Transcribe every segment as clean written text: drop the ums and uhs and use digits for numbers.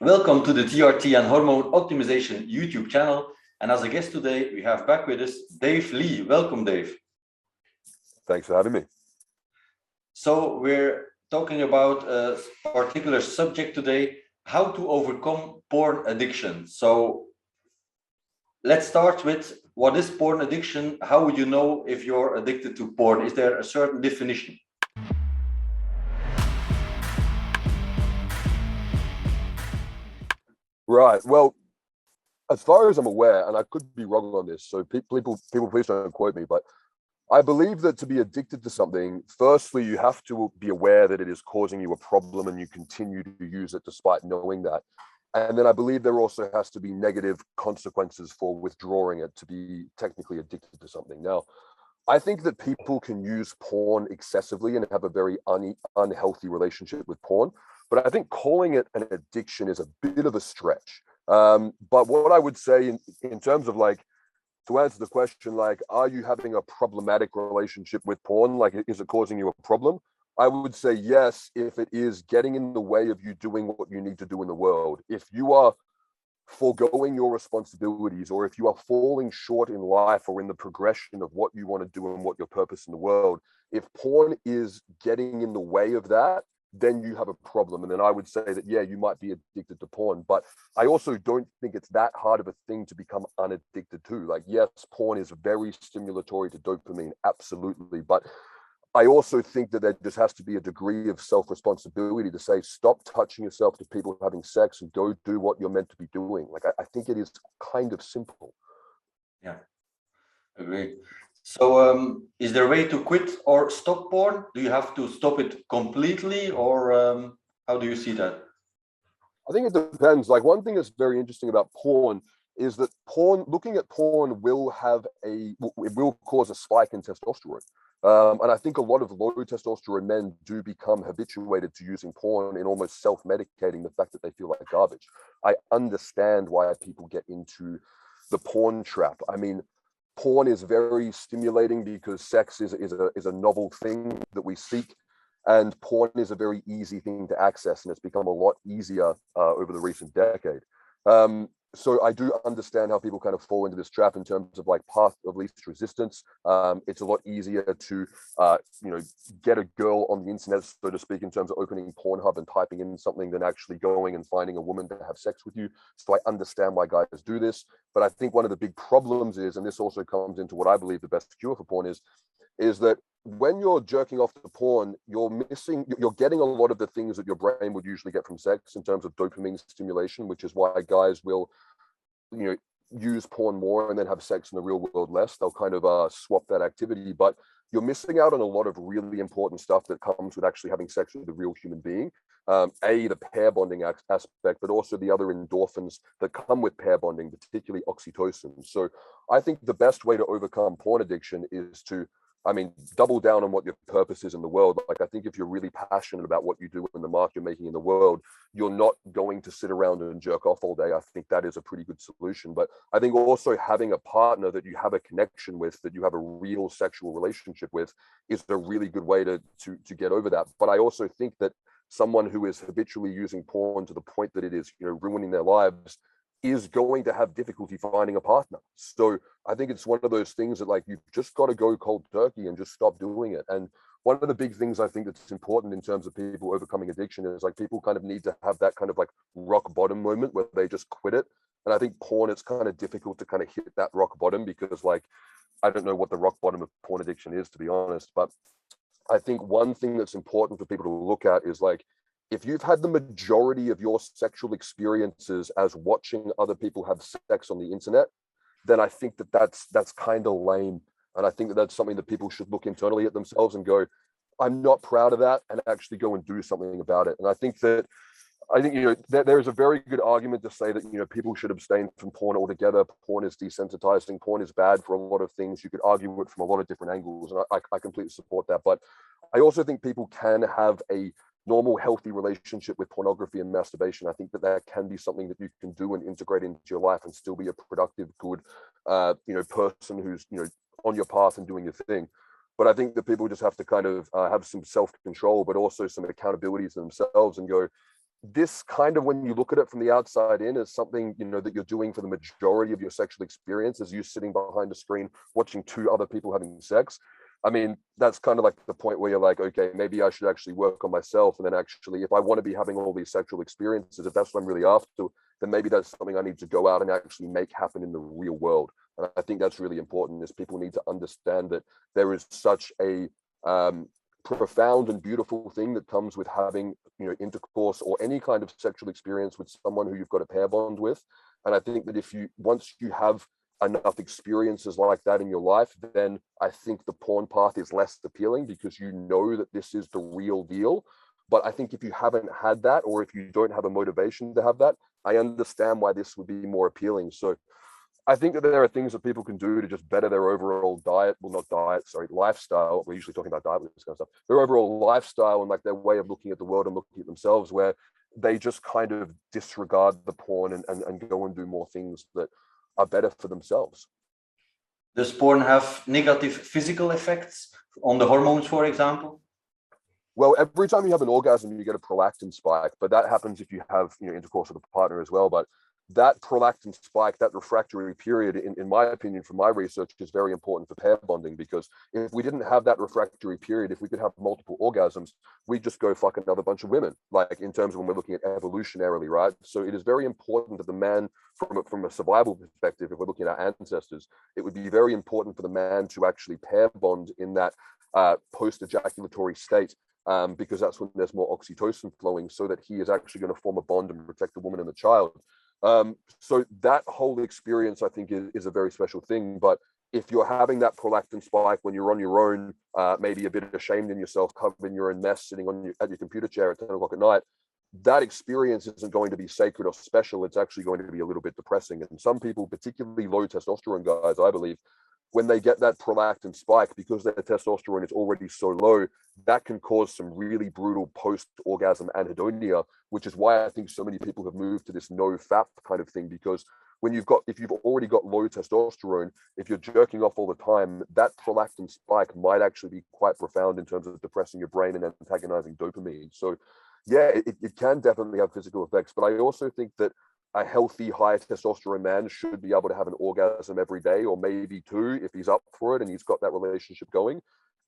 Welcome to the TRT and Hormone Optimization YouTube channel. And as a guest today, we have back with us Dave Lee. Welcome, Dave. Thanks for having me. So we're talking about a particular subject today, how to overcome porn addiction. So let's start with what is porn addiction? How would you know if you're addicted to porn? Is there a certain definition? Right. Well, as far as I'm aware, and I could be wrong on this, so people please don't quote me, but I believe that to be addicted to something, firstly, you have to be aware that it is causing you a problem and you continue to use it despite knowing that. And then I believe there also has to be negative consequences for withdrawing it to be technically addicted to something. Now, I think that people can use porn excessively and have a very unhealthy relationship with porn. But I think calling it an addiction is a bit of a stretch. But what I would say in terms of like, to answer the question, like, are you having a problematic relationship with porn? Like, is it causing you a problem? I would say yes, if it is getting in the way of you doing what you need to do in the world. If you are foregoing your responsibilities, or if you are falling short in life or in the progression of what you want to do and what your purpose in the world, if porn is getting in the way of that, then you have a problem. And then I would say that, yeah, you might be addicted to porn, but I also don't think it's that hard of a thing to become unaddicted to. Like, yes, porn is very stimulatory to dopamine, absolutely. But I also think that there just has to be a degree of self-responsibility to say, stop touching yourself to people having sex and go do what you're meant to be doing. Like, I think it is kind of simple. Yeah, agree. So is there a way to quit or stop porn? Do you have to stop it completely, or how do you see that? I think it depends. Like, one thing that's very interesting about porn is that looking at porn it will cause a spike in testosterone. And I think a lot of low testosterone men do become habituated to using porn and almost self-medicating the fact that they feel like garbage. I understand why people get into the porn trap. I mean, porn is very stimulating because sex is a novel thing that we seek. And porn is a very easy thing to access, and it's become a lot easier over the recent decade. So I do understand how people kind of fall into this trap in terms of like path of least resistance. It's a lot easier to, get a girl on the internet, so to speak, in terms of opening Pornhub and typing in something than actually going and finding a woman to have sex with you. So I understand why guys do this. But I think one of the big problems is, and this also comes into what I believe the best cure for porn is that when you're jerking off to porn, you're getting a lot of the things that your brain would usually get from sex in terms of dopamine stimulation, which is why guys will, use porn more and then have sex in the real world less. They'll kind of swap that activity, but you're missing out on a lot of really important stuff that comes with actually having sex with a real human being. The pair bonding aspect, but also the other endorphins that come with pair bonding, particularly oxytocin. So I think the best way to overcome porn addiction is to, double down on what your purpose is in the world. Like, I think if you're really passionate about what you do and the mark you're making in the world, you're not going to sit around and jerk off all day. I think that is a pretty good solution. But I think also having a partner that you have a connection with, that you have a real sexual relationship with, is a really good way to get over that. But I also think that someone who is habitually using porn to the point that it is, ruining their lives, is going to have difficulty finding a partner. So I think it's one of those things that, like, you've just got to go cold turkey and just stop doing it. And one of the big things I think that's important in terms of people overcoming addiction is, like, people kind of need to have that kind of like rock bottom moment where they just quit it. And I think porn, it's kind of difficult to kind of hit that rock bottom because, like, I don't know what the rock bottom of porn addiction is, to be honest. But I think one thing that's important for people to look at is, like, if you've had the majority of your sexual experiences as watching other people have sex on the internet, then I think that that's kind of lame. And I think that that's something that people should look internally at themselves and go, I'm not proud of that, and actually go and do something about it. And I think there is a very good argument to say that, people should abstain from porn altogether. Porn is desensitizing. Porn is bad for a lot of things. You could argue it from a lot of different angles, and I completely support that. But I also think people can have a normal, healthy relationship with pornography and masturbation. I think that can be something that you can do and integrate into your life and still be a productive, good, person who's, on your path and doing your thing. But I think that people just have to kind of have some self-control, but also some accountability to themselves and go, this kind of, when you look at it from the outside in, is something, you know, that you're doing for the majority of your sexual experience, is you sitting behind a screen watching two other people having sex. I mean, that's kind of like the point where you're like, okay, maybe I should actually work on myself. And then actually, if I want to be having all these sexual experiences, if that's what I'm really after, then maybe that's something I need to go out and actually make happen in the real world. And I think that's really important, is people need to understand that there is such a profound and beautiful thing that comes with having, you know, intercourse or any kind of sexual experience with someone who you've got a pair bond with. And I think that if you, once you have enough experiences like that in your life, then I think the porn path is less appealing, because you know that this is the real deal. But I think if you haven't had that, or if you don't have a motivation to have that, I understand why this would be more appealing. So I think that there are things that people can do to just better their overall diet. Well, not diet, sorry, lifestyle. We're usually talking about diet with this kind of stuff. Their overall lifestyle and like their way of looking at the world and looking at themselves, where they just kind of disregard the porn and go and do more things that are better for themselves. Does porn have negative physical effects on the hormones, for example? Well, every time you have an orgasm, you get a prolactin spike, but that happens if you have, you know, intercourse with a partner as well. But that prolactin spike, that refractory period, in my opinion, from my research, is very important for pair bonding, because if we didn't have that refractory period, if we could have multiple orgasms, we'd just go fuck another bunch of women, like in terms of when we're looking at evolutionarily, right? So it is very important that the man, from a survival perspective, if we're looking at our ancestors, it would be very important for the man to actually pair bond in that post-ejaculatory state, because that's when there's more oxytocin flowing, so that he is actually going to form a bond and protect the woman and the child. So that whole experience, I think, is a very special thing. But if you're having that prolactin spike when you're on your own, maybe a bit ashamed in yourself, covered in your own mess, sitting at your computer chair at 10 o'clock at night, that experience isn't going to be sacred or special. It's actually going to be a little bit depressing. And some people, particularly low testosterone guys, I believe, when they get that prolactin spike, because their testosterone is already so low, that can cause some really brutal post-orgasm anhedonia, which is why I think so many people have moved to this no-fap kind of thing. Because if you've already got low testosterone, if you're jerking off all the time, that prolactin spike might actually be quite profound in terms of depressing your brain and antagonizing dopamine. So yeah, it can definitely have physical effects. But I also think that a healthy, high testosterone man should be able to have an orgasm every day, or maybe two, if he's up for it and he's got that relationship going,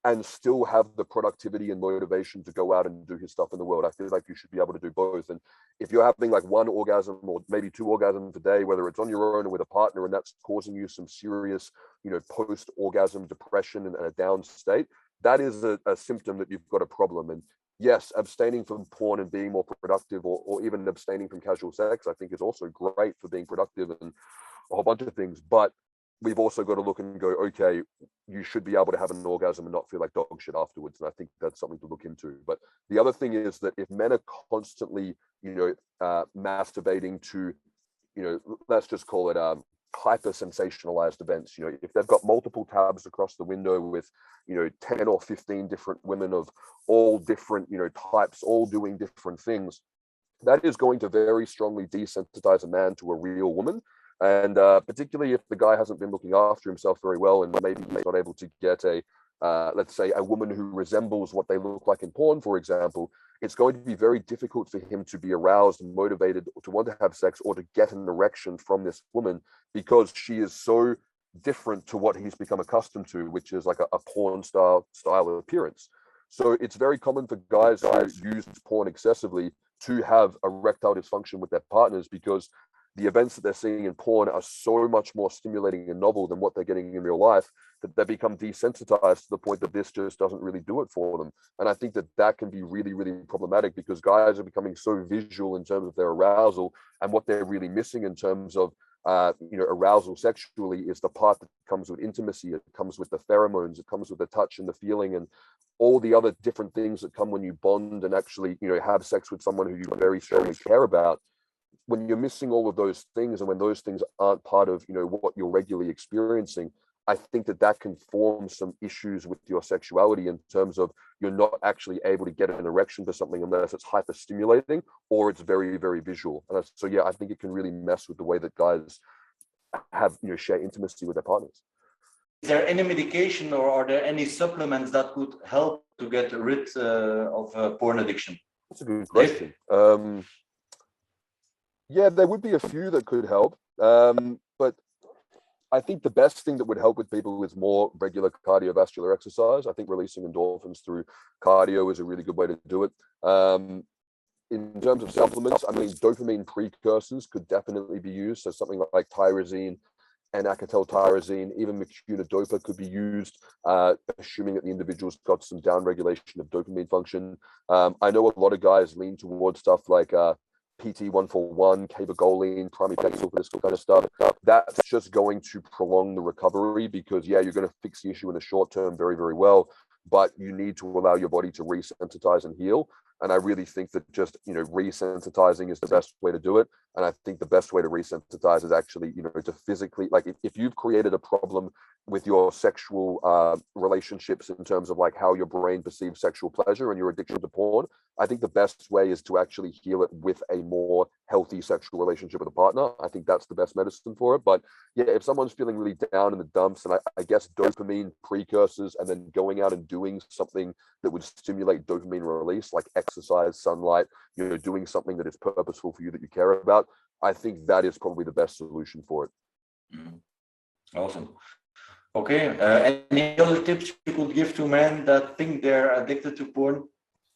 and still have the productivity and motivation to go out and do his stuff in the world. I feel like you should be able to do both. And if you're having like one orgasm or maybe two orgasms a day, whether it's on your own or with a partner, and that's causing you some serious, you know, post-orgasm depression and a down state, that is a symptom that you've got a problem. And yes, abstaining from porn and being more productive, or even abstaining from casual sex, I think is also great for being productive and a whole bunch of things. But we've also got to look and go, okay, you should be able to have an orgasm and not feel like dog shit afterwards. And I think that's something to look into. But the other thing is that if men are constantly, you know, masturbating to, you know, let's just call it hyper sensationalized events, you know, if they've got multiple tabs across the window with, you know, 10 or 15 different women of all different, you know, types, all doing different things, that is going to very strongly desensitize a man to a real woman. And particularly if the guy hasn't been looking after himself very well, and maybe he's not able to get a let's say a woman who resembles what they look like in porn, for example, it's going to be very difficult for him to be aroused and motivated to want to have sex or to get an erection from this woman, because she is so different to what he's become accustomed to, which is like a porn style appearance. So it's very common for guys who use porn excessively to have erectile dysfunction with their partners, because the events that they're seeing in porn are so much more stimulating and novel than what they're getting in real life, that they become desensitized to the point that this just doesn't really do it for them. And I think that that can be really, really problematic, because guys are becoming so visual in terms of their arousal, and what they're really missing in terms of you know, arousal sexually is the part that comes with intimacy. It comes with the pheromones, it comes with the touch and the feeling, and all the other different things that come when you bond and actually, you know, have sex with someone who you very strongly care about. When you're missing all of those things, and when those things aren't part of, you know, what you're regularly experiencing, I think that that can form some issues with your sexuality, in terms of you're not actually able to get an erection for something unless it's hyper stimulating or it's very, very visual. And so, yeah, I think it can really mess with the way that guys have, you know, share intimacy with their partners. Is there any medication, or are there any supplements that could help to get rid of porn addiction? That's a good question. Yeah, there would be a few that could help. But I think the best thing that would help with people is more regular cardiovascular exercise. I think releasing endorphins through cardio is a really good way to do it. In terms of supplements, I mean, dopamine precursors could definitely be used. So something like tyrosine and acetyltyrosine, even Mucuna-dopa could be used, assuming that the individual's got some downregulation of dopamine function. I know a lot of guys lean towards stuff like PT141, cabergoline, pramipexole for this kind of stuff. That's just going to prolong the recovery because, yeah, you're going to fix the issue in the short term very, very well, but you need to allow your body to resensitize and heal. And I really think that just, resensitizing is the best way to do it. And I think the best way to resensitize is actually, to physically, like if you've created a problem with your sexual relationships in terms of like how your brain perceives sexual pleasure and your addiction to porn, I think the best way is to actually heal it with a more healthy sexual relationship with a partner. I think that's the best medicine for it. But yeah, if someone's feeling really down in the dumps, and I guess dopamine precursors, and then going out and doing something that would stimulate dopamine release, like exercise, sunlight, doing something that is purposeful for you that you care about, I think that is probably the best solution for it. Awesome. Okay. Any other tips you could give to men that think they're addicted to porn?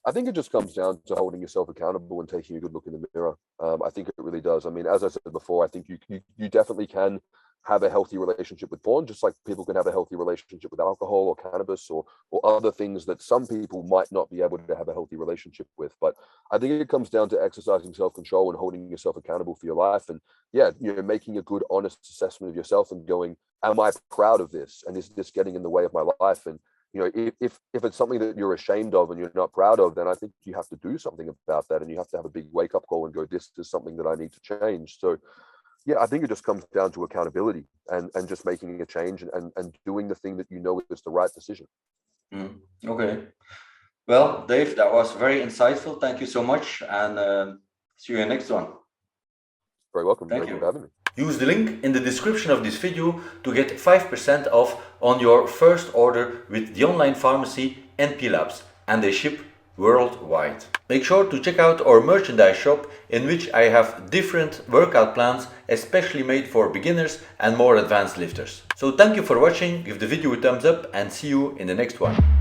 I think it just comes down to holding yourself accountable and taking a good look in the mirror. I think it really does. I mean, as I said before, I think you definitely can have a healthy relationship with porn, just like people can have a healthy relationship with alcohol or cannabis or other things that some people might not be able to have a healthy relationship with. But I think it comes down to exercising self-control and holding yourself accountable for your life. And yeah, making a good, honest assessment of yourself and going, am I proud of this? And is this getting in the way of my life? And if it's something that you're ashamed of and you're not proud of, then I think you have to do something about that, and you have to have a big wake up call and go, this is something that I need to change. So yeah, I think it just comes down to accountability and just making a change and doing the thing that is the right decision. Okay. Well, Dave, that was very insightful. Thank you so much, and see you in the next one. Very welcome. Thank you you for having me. Use the link in the description of this video to get 5% off on your first order with the online pharmacy NP Labs, and they ship worldwide. Make sure to check out our merchandise shop, in which I have different workout plans especially made for beginners and more advanced lifters. So thank you for watching, give the video a thumbs up, and see you in the next one.